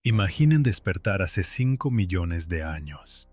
Imaginen despertar hace 5 millones de años.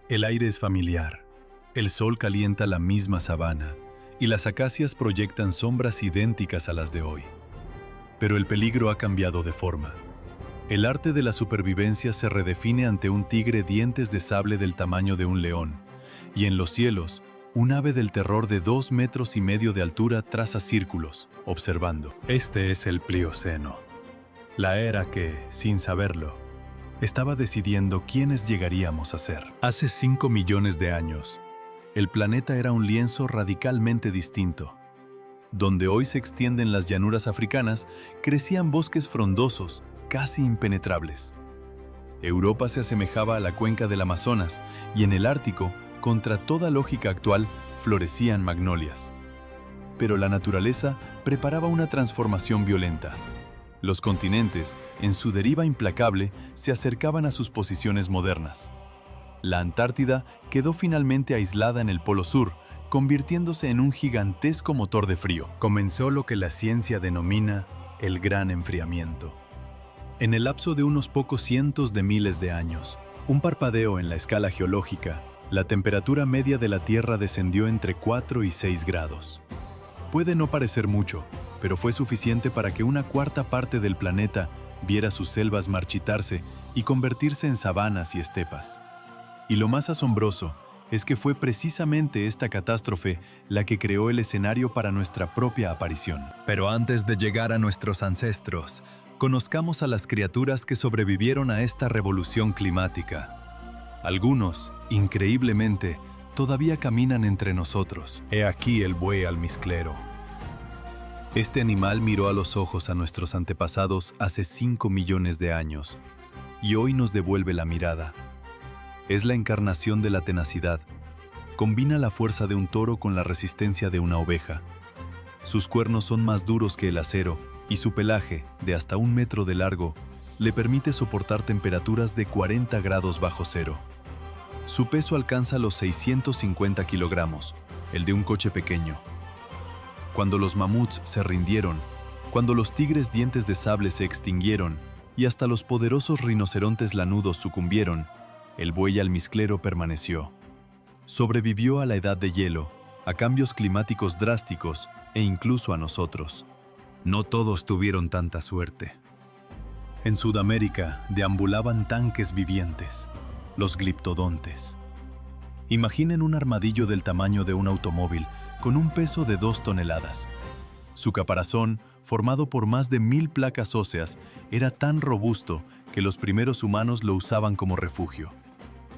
El aire es familiar, el sol calienta la misma sabana y las acacias proyectan sombras idénticas a las de hoy. Pero el peligro ha cambiado de forma. El arte de la supervivencia se redefine ante un tigre dientes de sable del tamaño de un león, y en los cielos, un ave del terror de 2,5 metros de altura traza círculos, observando. Este es el Plioceno. La era que, sin saberlo, estaba decidiendo quiénes llegaríamos a ser. Hace 5 millones de años, el planeta era un lienzo radicalmente distinto. Donde hoy se extienden las llanuras africanas, crecían bosques frondosos, casi impenetrables. Europa se asemejaba a la cuenca del Amazonas y en el Ártico, contra toda lógica actual, florecían magnolias. Pero la naturaleza preparaba una transformación violenta. Los continentes, en su deriva implacable, se acercaban a sus posiciones modernas. La Antártida quedó finalmente aislada en el Polo Sur, convirtiéndose en un gigantesco motor de frío. Comenzó lo que la ciencia denomina el Gran Enfriamiento. En el lapso de unos pocos cientos de miles de años, un parpadeo en la escala geológica, la temperatura media de la Tierra descendió entre 4 y 6 grados. Puede no parecer mucho, pero fue suficiente para que una cuarta parte del planeta viera sus selvas marchitarse y convertirse en sabanas y estepas. Y lo más asombroso es que fue precisamente esta catástrofe la que creó el escenario para nuestra propia aparición. Pero antes de llegar a nuestros ancestros, conozcamos a las criaturas que sobrevivieron a esta revolución climática. Algunos, increíblemente, todavía caminan entre nosotros. He aquí el buey almizclero. Este animal miró a los ojos a nuestros antepasados hace 5 millones de años y hoy nos devuelve la mirada. Es la encarnación de la tenacidad. Combina la fuerza de un toro con la resistencia de una oveja. Sus cuernos son más duros que el acero y su pelaje, de hasta 1 metro de largo, le permite soportar temperaturas de 40 grados bajo cero. Su peso alcanza los 650 kilogramos, el de un coche pequeño. Cuando los mamuts se rindieron, cuando los tigres dientes de sable se extinguieron y hasta los poderosos rinocerontes lanudos sucumbieron, el buey almizclero permaneció. Sobrevivió a la edad de hielo, a cambios climáticos drásticos e incluso a nosotros. No todos tuvieron tanta suerte. En Sudamérica deambulaban tanques vivientes, los gliptodontes. Imaginen un armadillo del tamaño de un automóvil con un peso de 2 toneladas. Su caparazón, formado por más de 1000 placas óseas, era tan robusto que los primeros humanos lo usaban como refugio.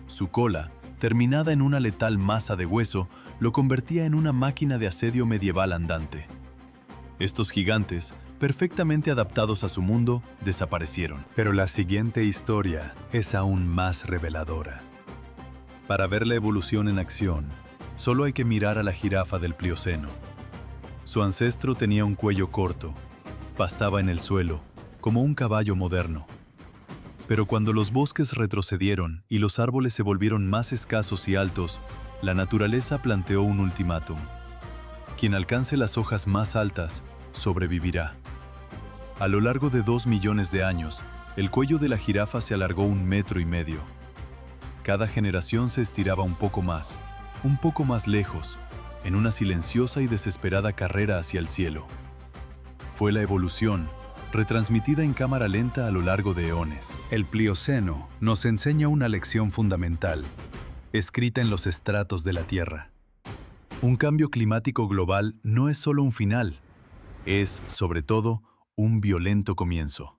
Su cola, terminada en una letal masa de hueso, lo convertía en una máquina de asedio medieval andante. Estos gigantes, perfectamente adaptados a su mundo, desaparecieron. Pero la siguiente historia es aún más reveladora. Para ver la evolución en acción, solo hay que mirar a la jirafa del Plioceno. Su ancestro tenía un cuello corto, pastaba en el suelo, como un caballo moderno. Pero cuando los bosques retrocedieron y los árboles se volvieron más escasos y altos, la naturaleza planteó un ultimátum. Quien alcance las hojas más altas, sobrevivirá. A lo largo de 2 millones de años, el cuello de la jirafa se alargó 1,5 metros. Cada generación se estiraba un poco más lejos, en una silenciosa y desesperada carrera hacia el cielo. Fue la evolución, retransmitida en cámara lenta a lo largo de eones. El Plioceno nos enseña una lección fundamental, escrita en los estratos de la Tierra. Un cambio climático global no es solo un final, es, sobre todo, un violento comienzo.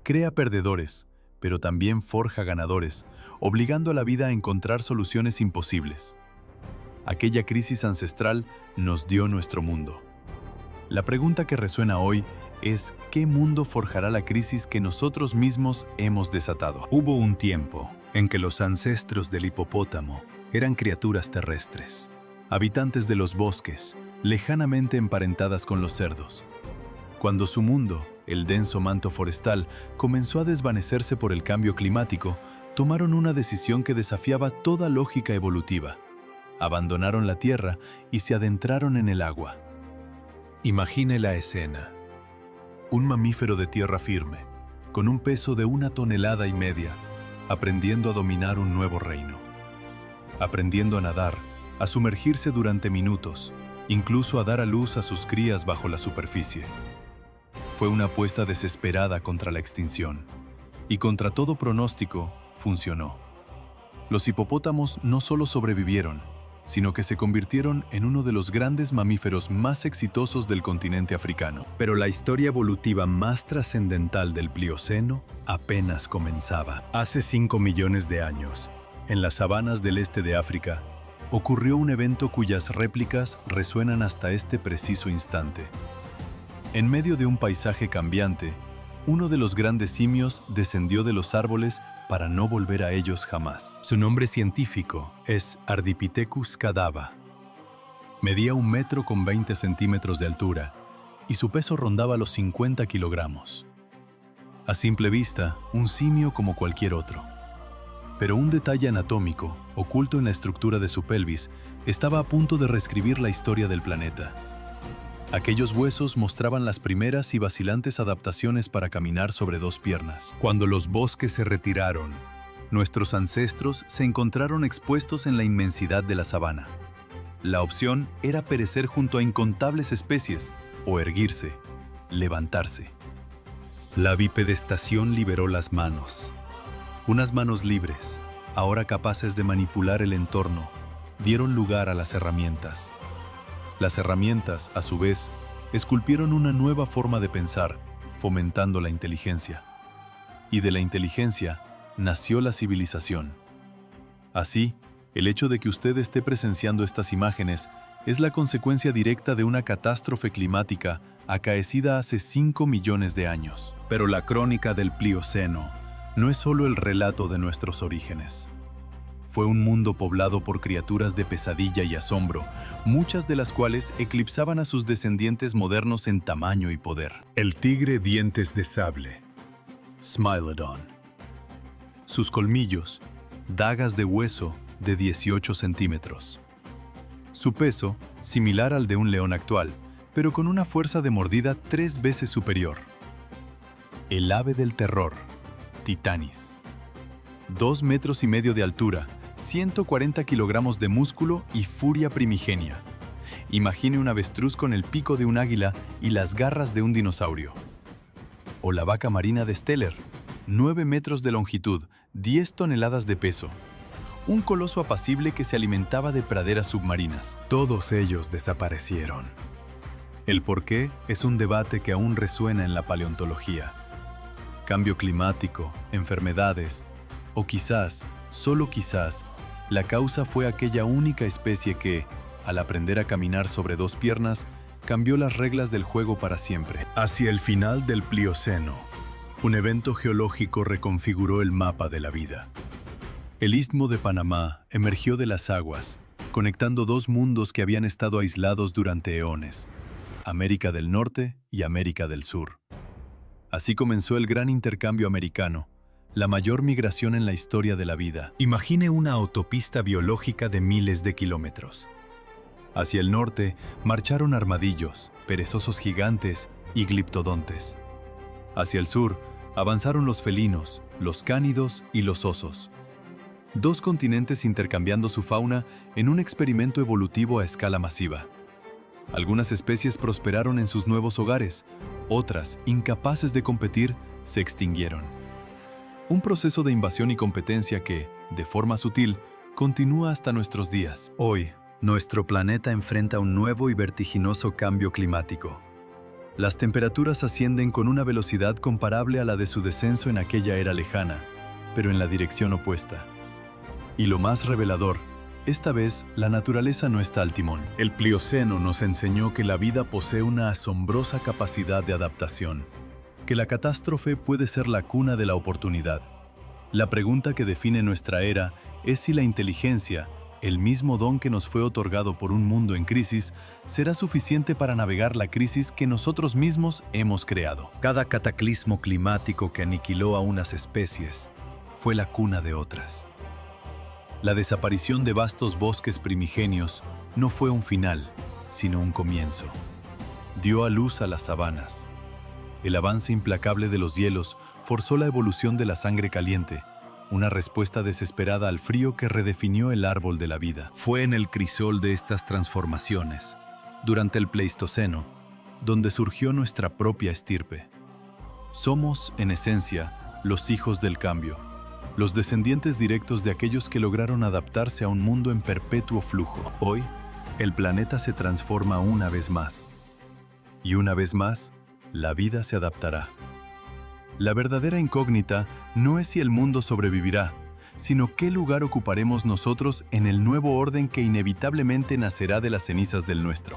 Crea perdedores, pero también forja ganadores, obligando a la vida a encontrar soluciones imposibles. Aquella crisis ancestral nos dio nuestro mundo. La pregunta que resuena hoy es ¿qué mundo forjará la crisis que nosotros mismos hemos desatado? Hubo un tiempo en que los ancestros del hipopótamo eran criaturas terrestres, habitantes de los bosques, lejanamente emparentadas con los cerdos. Cuando su mundo, el denso manto forestal, comenzó a desvanecerse por el cambio climático, tomaron una decisión que desafiaba toda lógica evolutiva. Abandonaron la tierra y se adentraron en el agua. Imagine la escena. Un mamífero de tierra firme, con un peso de 1,5 toneladas, aprendiendo a dominar un nuevo reino. Aprendiendo a nadar, a sumergirse durante minutos, incluso a dar a luz a sus crías bajo la superficie. Fue una apuesta desesperada contra la extinción, y contra todo pronóstico, funcionó. Los hipopótamos no solo sobrevivieron, sino que se convirtieron en uno de los grandes mamíferos más exitosos del continente africano. Pero la historia evolutiva más trascendental del Plioceno apenas comenzaba. Hace 5 millones de años, en las sabanas del este de África, ocurrió un evento cuyas réplicas resuenan hasta este preciso instante. En medio de un paisaje cambiante, uno de los grandes simios descendió de los árboles para no volver a ellos jamás. Su nombre científico es Ardipithecus cadava. Medía 1,20 m de altura y su peso rondaba los 50 kilogramos. A simple vista, un simio como cualquier otro. Pero un detalle anatómico, oculto en la estructura de su pelvis, estaba a punto de reescribir la historia del planeta. Aquellos huesos mostraban las primeras y vacilantes adaptaciones para caminar sobre dos piernas. Cuando los bosques se retiraron, nuestros ancestros se encontraron expuestos en la inmensidad de la sabana. La opción era perecer junto a incontables especies o erguirse, levantarse. La bipedestación liberó las manos. Unas manos libres, ahora capaces de manipular el entorno, dieron lugar a las herramientas. Las herramientas, a su vez, esculpieron una nueva forma de pensar, fomentando la inteligencia. Y de la inteligencia nació la civilización. Así, el hecho de que usted esté presenciando estas imágenes es la consecuencia directa de una catástrofe climática acaecida hace 5 millones de años. Pero la crónica del Plioceno no es solo el relato de nuestros orígenes. Fue un mundo poblado por criaturas de pesadilla y asombro, muchas de las cuales eclipsaban a sus descendientes modernos en tamaño y poder. El tigre dientes de sable, Smilodon. Sus colmillos, dagas de hueso de 18 centímetros. Su peso, similar al de un león actual, pero con una fuerza de mordida 3 veces superior. El ave del terror, Titanis. 2,5 metros de altura, 140 kilogramos de músculo y furia primigenia. Imagine un avestruz con el pico de un águila y las garras de un dinosaurio. O la vaca marina de Steller, 9 metros de longitud, 10 toneladas de peso. Un coloso apacible que se alimentaba de praderas submarinas. Todos ellos desaparecieron. El porqué es un debate que aún resuena en la paleontología. Cambio climático, enfermedades, o quizás, solo quizás, la causa fue aquella única especie que, al aprender a caminar sobre 2 piernas, cambió las reglas del juego para siempre. Hacia el final del Plioceno, un evento geológico reconfiguró el mapa de la vida. El Istmo de Panamá emergió de las aguas, conectando 2 mundos que habían estado aislados durante eones, América del Norte y América del Sur. Así comenzó el gran intercambio americano, la mayor migración en la historia de la vida. Imagine una autopista biológica de miles de kilómetros. Hacia el norte marcharon armadillos, perezosos gigantes y gliptodontes. Hacia el sur avanzaron los felinos, los cánidos y los osos. 2 continentes intercambiando su fauna en un experimento evolutivo a escala masiva. Algunas especies prosperaron en sus nuevos hogares, otras, incapaces de competir, se extinguieron. Un proceso de invasión y competencia que, de forma sutil, continúa hasta nuestros días. Hoy, nuestro planeta enfrenta un nuevo y vertiginoso cambio climático. Las temperaturas ascienden con una velocidad comparable a la de su descenso en aquella era lejana, pero en la dirección opuesta. Y lo más revelador, esta vez la naturaleza no está al timón. El Plioceno nos enseñó que la vida posee una asombrosa capacidad de adaptación, que la catástrofe puede ser la cuna de la oportunidad. La pregunta que define nuestra era es si la inteligencia, el mismo don que nos fue otorgado por un mundo en crisis, será suficiente para navegar la crisis que nosotros mismos hemos creado. Cada cataclismo climático que aniquiló a unas especies fue la cuna de otras. La desaparición de vastos bosques primigenios no fue un final, sino un comienzo. Dio a luz a las sabanas. El avance implacable de los hielos forzó la evolución de la sangre caliente, una respuesta desesperada al frío que redefinió el árbol de la vida. Fue en el crisol de estas transformaciones, durante el Pleistoceno, donde surgió nuestra propia estirpe. Somos, en esencia, los hijos del cambio, los descendientes directos de aquellos que lograron adaptarse a un mundo en perpetuo flujo. Hoy, el planeta se transforma una vez más. Y una vez más, la vida se adaptará. La verdadera incógnita no es si el mundo sobrevivirá, sino qué lugar ocuparemos nosotros en el nuevo orden que inevitablemente nacerá de las cenizas del nuestro.